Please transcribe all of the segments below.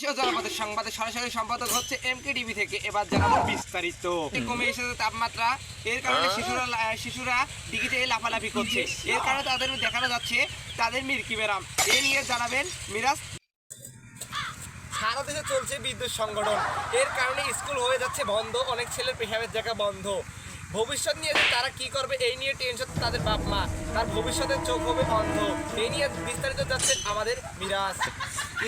জনপদের সংবাদে সরাসরি সম্পাদক হচ্ছে এমকে টিভি থেকে। এবার জানাবো বিস্তারিত। কমে এসেছে তাপমাত্রা, এর কারণে শিশুরা ডিগিতে লাফালাফি করছে, এর কারণে তাদের দেখানো যাচ্ছে তাদের মিল্কি ব্যারাম। এ নিয়ে জানাবেন মিরাজ। সারা দেশে চলছে বিদ্যুৎ সংগঠন, এর কারণে স্কুল হয়ে যাচ্ছে বন্ধ, অনেক ছেলের পেশাবের জায়গা বন্ধ। ভবিষ্যৎ নিয়ে তারা কি করবে এই নিয়ে টেনশন তাদের বাপ মা, তার ভবিষ্যতের চোখ হবে অন্ধ। এই নিয়ে বিস্তারিত যাচ্ছে আমাদের মিরাজ।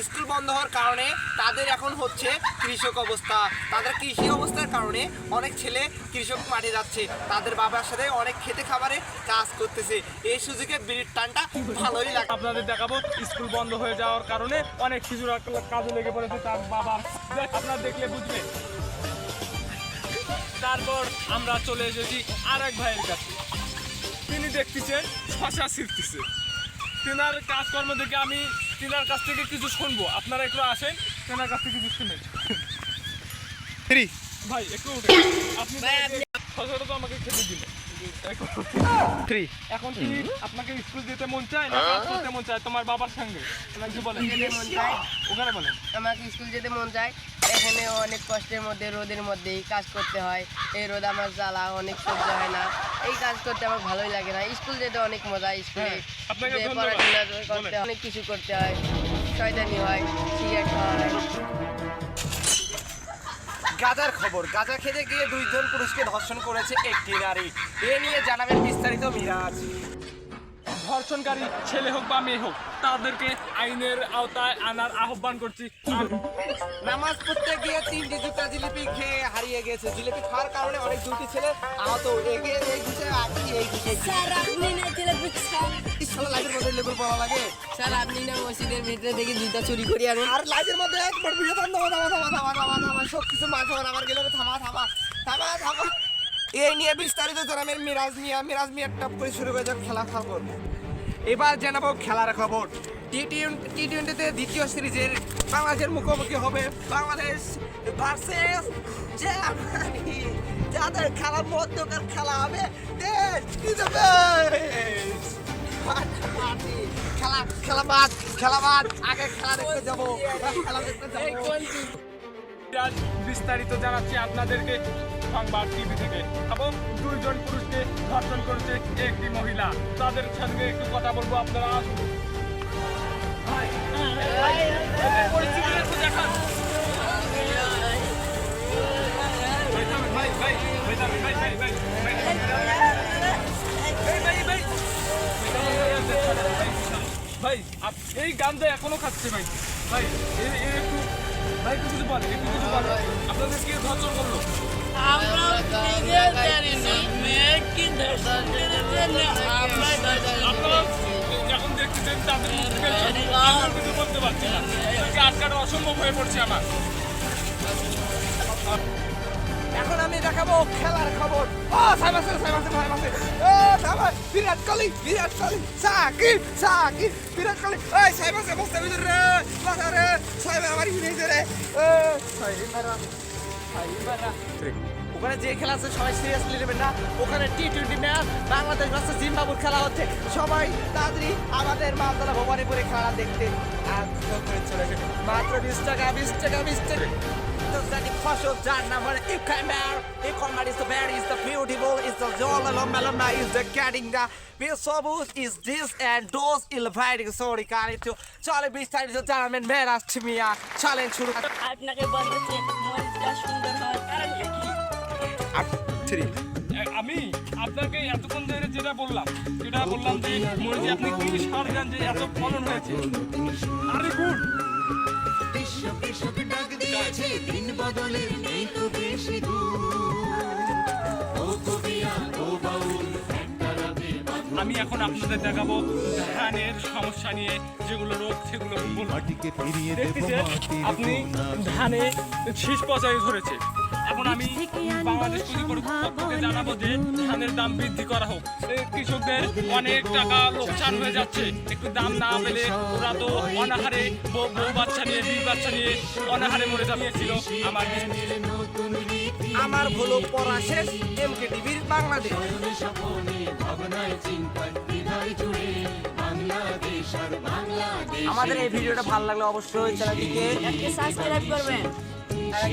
স্কুল বন্ধ হওয়ার কারণে তাদের এখন হচ্ছে কৃষক অবস্থা, তাদের কৃষি অবস্থার কারণে অনেক ছেলে কৃষক মাঠে যাচ্ছে, তাদের বাবার সাথে অনেক খেতে খাবারে কাজ করতেছে। এই সুযোগে বিড়ির টানটা ভালোই লাগে। আপনাদের দেখাবো স্কুল বন্ধ হয়ে যাওয়ার কারণে অনেক শিশুরা কাজে লেগে পড়েছে, তার বাবার আপনারা দেখলে বুঝবেন। তারপর আমরা চলে এসেছি আর এক ভাইয়ের কাছে, তিনি দেখতেছেন শশা ছিঁড়তেছে। তেনার কাজকর্ম দেখে আমি তেনার কাছ থেকে কিছু শুনবো, আপনারা একটু আসেন, তেনার কাছ থেকে কিছু শুনেন। ভাই একটু উঠে, আপনি শশাটা তো আমাকে খেতে দিলেন, এখন কি আপনাকে স্কুল যেতে মন চায় না কাজ করতে মন চায় তোমার বাবার সঙ্গে? ওখানে বলেন। আমাকে স্কুল যেতে মন চায়, এখানে অনেক কষ্টের মধ্যে রোদের মধ্যেই কাজ করতে হয়, এই রোদ আমার জ্বালা অনেক সহ্য হয় না, এই কাজ করতে আমার ভালোই লাগে না। স্কুল যেতে অনেক মজা, স্কুলে পড়াশোনা করতে অনেক কিছু করতে হয়, শয়তানি হয়, সিগারেট খাওয়া হয়। গাজার খবর, গাজা খেতে গিয়ে 2 জন পুরুষকে ধর্ষণ করেছে একটি নারী। এ নিয়ে জানাবেন বিস্তারিত মিরাজ। ধর্ষণকারী ছেলে হোক বা মেয়ে হোক, তাদেরকে আইনের আওতায় আনার আহ্বান করছি। নামাজ পড়তে গিয়ে 3টি জুতা জিলিপি খেয়ে হারিয়ে গেছে। জিলিপি খাওয়ার কারণে অনেক 2টি ছেলে আহত। এগিয়ে এই ঘুষে স্যার আপনি না জিলিপি লাইটের মধ্যে লেবুল পড়া লাগে। স্যার আপনি না মসজিদের ভিতরে থেকে জুতা চুরি করে আনেন, আর লাইটের মধ্যে একবার ভিডিও থামা সব কিছু মাছ আমার গেলে থামা। এই নিয়ে বিস্তারিত জানাবেন মিরাজ মিয়া টপ করে শুরু করে যাক খেলা খবর। এবার জানাবো খেলার খবর। টি-20-তে দ্বিতীয় সিরিজের বাংলাদেশের মুখোমুখি হবে বাংলাদেশ ভার্সেস জার্মানি। যাদের খেলার মধ্যকার খেলা হবে খেলা আগে খেলা দেখতে যাবো। বিস্তারিত জানাচ্ছি আপনাদেরকে সংবাদ টিভি থেকে। এবং 2 জন পুরুষকে ধর্ষণ করেছে একটি মহিলা, তাদের সঙ্গে একটু কথা বলবো, আপনারা আসুন। পরিস্থিতি একটু দেখান। ভাই এই গানটা এখনো খাচ্ছে ভাই। ভাই একটু ভাই একটু কিছু বলে, আপনাদের কে ধর্ষণ করলো? আপনারা যখন দেখতেছেন তাদের কিছু বলতে পারছি না, আটকানো অসম্ভব হয়ে পড়ছে আমার। এখন আমি দেখাবো খেলার খবর। বিরাট কোহলি সাকিব বিরাট কোহলি বসতে ভিতরে রে সাহেব আমার রে ওখানে যে খেলা আছে সবাই সিরিয়াসলি নেবেন না। ওখানে টি-20 ম্যাচ বাংলাদেশ ভার্সেস জিম্বাবুর খেলা হচ্ছে। সবাই তাড়াতাড়ি আমাদের মালতলা ভবানীপুরে খেলা দেখতে চলেছে। মাত্র 20 টাকা। ফসল যার নাম মানে ইকমার is the berry, is the beautiful, is the joy, lomba is the getting the সবুজ is this and those inviting sorry কারিত। চলে বিস্তারিত জানাবেন মেরাজ মিয়া, চলেন শুরু। আপনাকে বলতে মনটা সুন্দর হওয়ার কারণ কি? আমি আপনাকে এতক্ষণ ধরে যেটা বললাম যে মনে আপনি কি সার দেন যে এত ফলন হয়েছে। আরে গুড দিন বদলের নেই তো বেশি আমি এখন আপনাদের দেখাবো ধানের সমস্যা নিয়ে যেগুলো রোগ সেগুলো আপনি ধানে শীষ পচাই ধরেছে। এখন আমি বাংলাদেশ কৃষি কর্তৃপক্ষকে জানাবো যে ধানের দাম বৃদ্ধি করা হোক। কৃষকদের অনেক টাকা লোকসান হয়ে যাচ্ছে, একটু দাম না পেলে ওরা তো অনাহারে বউ বাচ্চা নিয়ে বিয়ে বাচ্চা নিয়ে অনাহারে মরে যাচ্ছিল। আমার হলো পড়া শেষ এমকে টিভির বাংলাদেশ। আমাদের এই ভিডিওটা ভালো লাগলে অবশ্যই চ্যানেলটিকে একটা সাবস্ক্রাইব করবেন, শেয়ার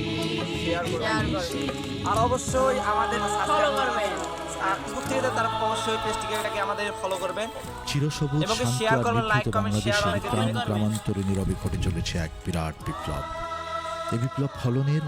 শেয়ার করবেন করবেন। আর অবশ্যই আমাদের ফলো করবেন। ফেসবুক থেকে তারা অবশ্যই পেজটিকে এটাকে আমাদের ফলো করবেন চিরসবুজ এবং শান্ত শেয়ার আর করবেন, লাইক নিভৃত কমেন্ট শেয়ার বাংলাদেশের অনেকে গ্রামান্তরে নীরবে ঘটে চলেছে এক বিরাট বিপ্লব। এই বিপ্লব ফলনের